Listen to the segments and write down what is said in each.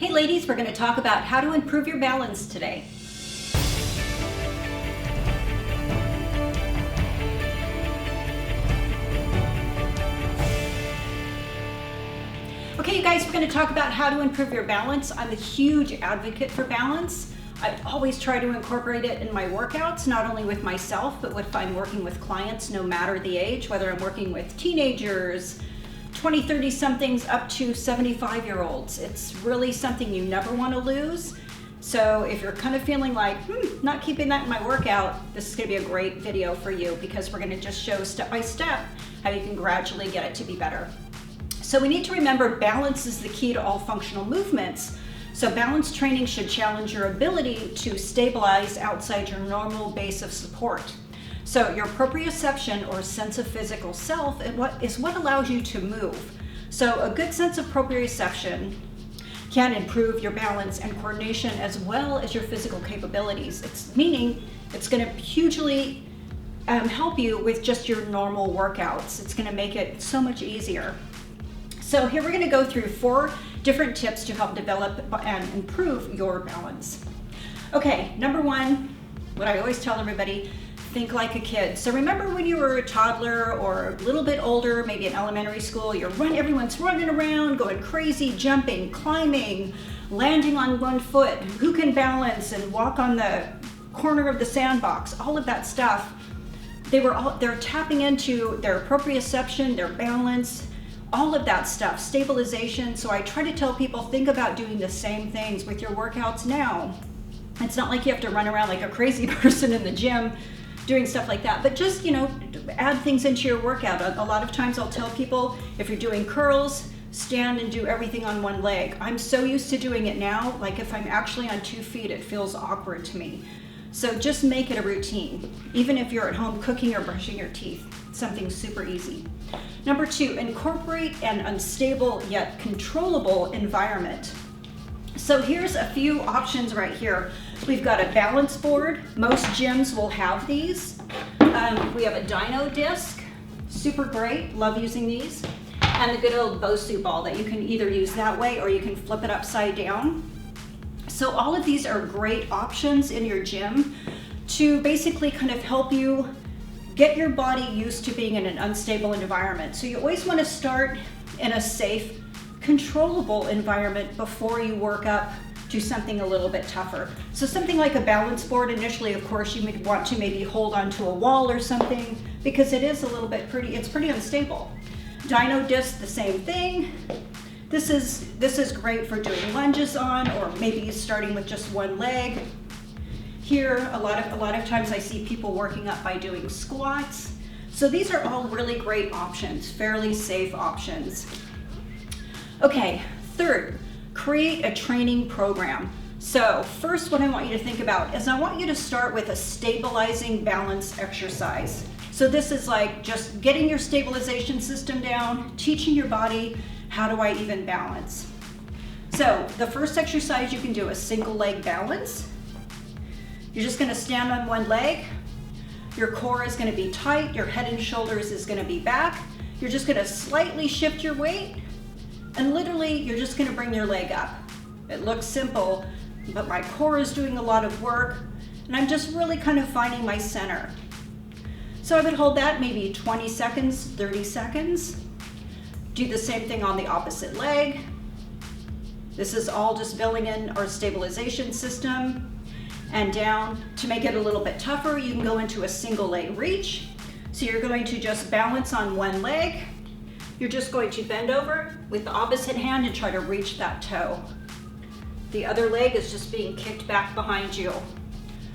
Hey ladies, we're going to talk about how to improve your balance today. Okay, you guys, we're going to talk about how to improve your balance. I'm a huge advocate for balance. I always try to incorporate it in my workouts, not only with myself, but if I'm working with clients, no matter the age, whether I'm working with teenagers, 20, 30 somethings up to 75-year-olds. It's really something you never want to lose. So if you're kind of feeling like, not keeping that in my workout, this is going to be a great video for you because we're going to just show step by step how you can gradually get it to be better. So we need to remember balance is the key to all functional movements. So balance training should challenge your ability to stabilize outside your normal base of support. So your proprioception, or sense of physical self, is what allows you to move. So a good sense of proprioception can improve your balance and coordination as well as your physical capabilities. Meaning it's going to hugely help you with just your normal workouts. It's going to make it so much easier. So here we're going to go through 4 different tips to help develop and improve your balance. Okay, number 1, what I always tell everybody, think like a kid. So remember when you were a toddler or a little bit older, maybe in elementary school, everyone's running around, going crazy, jumping, climbing, landing on one foot, who can balance and walk on the corner of the sandbox, all of that stuff. They're tapping into their proprioception, their balance, all of that stuff, stabilization. So I try to tell people, think about doing the same things with your workouts now. It's not like you have to run around like a crazy person in the gym doing stuff like that, but just, add things into your workout. A lot of times I'll tell people, if you're doing curls, stand and do everything on one leg. I'm so used to doing it now, like if I'm actually on 2 feet, it feels awkward to me. So just make it a routine, even if you're at home cooking or brushing your teeth, something super easy. Number 2, incorporate an unstable yet controllable environment. So here's a few options right here. We've got a balance board. Most gyms will have these. We have a dyno disc, super great, love using these. And the good old Bosu ball that you can either use that way or you can flip it upside down. So all of these are great options in your gym to basically kind of help you get your body used to being in an unstable environment. So you always want to start in a safe, controllable environment before you work up to something a little bit tougher. So something like a balance board, initially, of course, you would want to maybe hold onto a wall or something because it is a little bit it's pretty unstable. Dyno disc, the same thing. This is great for doing lunges on, or maybe starting with just one leg. Here, a lot of times I see people working up by doing squats. So these are all really great options, fairly safe options. Okay, 3rd, create a training program. So first, what I want you to think about is I want you to start with a stabilizing balance exercise. So this is like just getting your stabilization system down, teaching your body, how do I even balance? So the first exercise, you can do a single leg balance. You're just gonna stand on one leg. Your core is gonna be tight, your head and shoulders is gonna be back. You're just gonna slightly shift your weight, and literally you're just gonna bring your leg up. It looks simple, but my core is doing a lot of work, and I'm just really kind of finding my center. So I would hold that maybe 20 seconds, 30 seconds. Do the same thing on the opposite leg. This is all just building in our stabilization system. And down. To make it a little bit tougher, you can go into a single leg reach. So you're going to just balance on one leg. You're just going to bend over with the opposite hand and try to reach that toe. The other leg is just being kicked back behind you.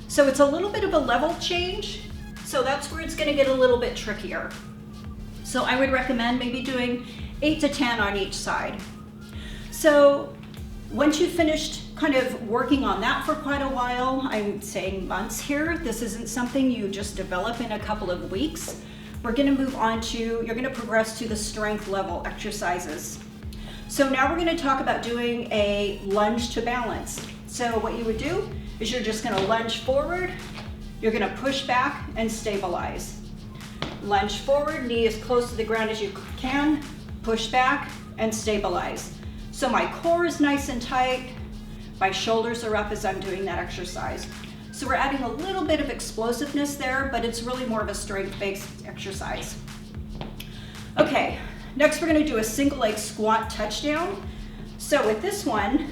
So it's a little bit of a level change. So that's where it's going to get a little bit trickier. So I would recommend maybe doing 8 to 10 on each side. So once you've finished kind of working on that for quite a while, I'm saying months here, this isn't something you just develop in a couple of weeks. We're gonna move on to, you're gonna progress to the strength level exercises. So now we're gonna talk about doing a lunge to balance. So what you would do is you're just gonna lunge forward, you're gonna push back and stabilize. Lunge forward, knee as close to the ground as you can, push back and stabilize. So my core is nice and tight, my shoulders are up as I'm doing that exercise. So we're adding a little bit of explosiveness there, but it's really more of a strength-based exercise. Okay, next we're gonna do a single leg squat touchdown. So with this one,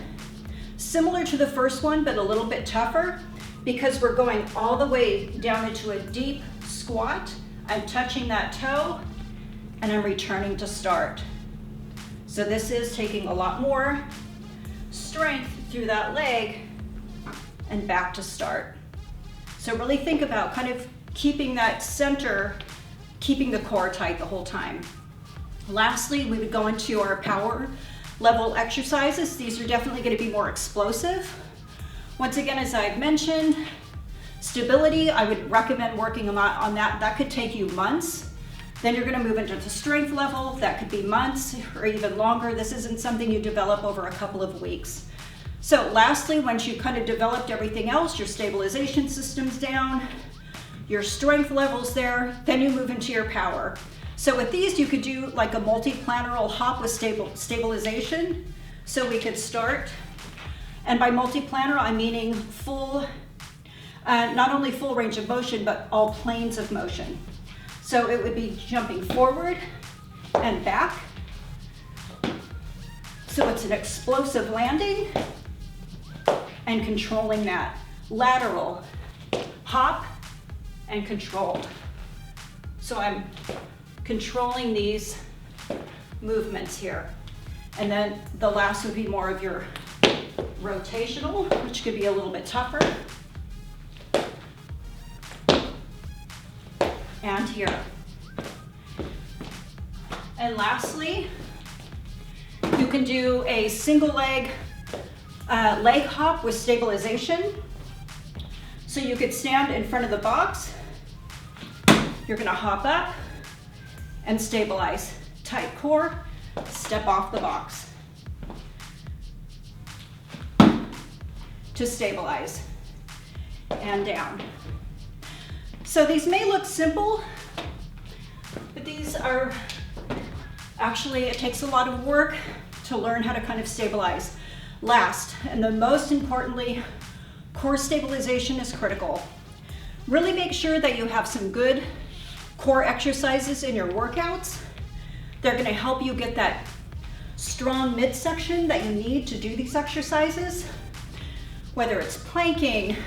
similar to the first one, but a little bit tougher, because we're going all the way down into a deep squat. I'm touching that toe, and I'm returning to start. So this is taking a lot more strength through that leg and back to start. So really think about kind of keeping that center, keeping the core tight the whole time. Lastly, we would go into our power level exercises. These are definitely going to be more explosive. Once again, as I've mentioned, stability, I would recommend working a lot on that. That could take you months. Then you're going to move into the strength level. That could be months or even longer. This isn't something you develop over a couple of weeks. So lastly, once you kind of developed everything else, your stabilization system's down, your strength level's there, then you move into your power. So with these, you could do like a multi-plateral hop with stabilization. So we could start, and by multi-planar, I'm meaning full, not only full range of motion, but all planes of motion. So it would be jumping forward and back. So it's an explosive landing and controlling that. Lateral, hop, and controlled. So I'm controlling these movements here. And then the last would be more of your rotational, which could be a little bit tougher. And here. And lastly, you can do a single leg leg hop with stabilization. So you could stand in front of the box. You're gonna hop up and stabilize. Tight core, step off the box to stabilize and down. So these may look simple, but these are actually, it takes a lot of work to learn how to kind of stabilize. Last, and the most importantly, core stabilization is critical. Really make sure that you have some good core exercises in your workouts. They're going to help you get that strong midsection that you need to do these exercises. Whether it's planking,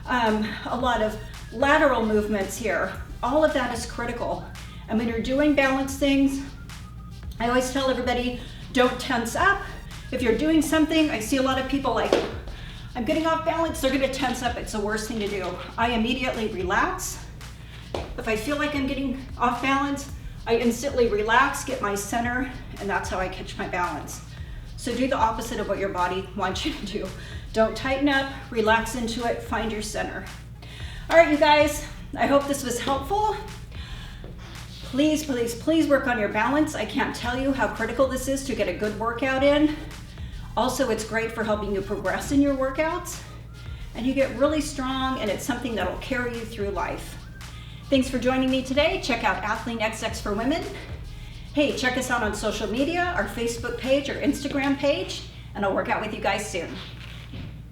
a lot of lateral movements here, all of that is critical. And when you're doing balance things, I always tell everybody, don't tense up. If you're doing something, I see a lot of people like, I'm getting off balance, they're gonna tense up. It's the worst thing to do. I immediately relax. If I feel like I'm getting off balance, I instantly relax, get my center, and that's how I catch my balance. So do the opposite of what your body wants you to do. Don't tighten up, relax into it, find your center. All right, you guys, I hope this was helpful. Please, please, please work on your balance. I can't tell you how critical this is to get a good workout in. Also, it's great for helping you progress in your workouts, and you get really strong, and it's something that'll carry you through life. Thanks for joining me today. Check out Athlean-XX for women. Hey, check us out on social media, our Facebook page or Instagram page, and I'll work out with you guys soon.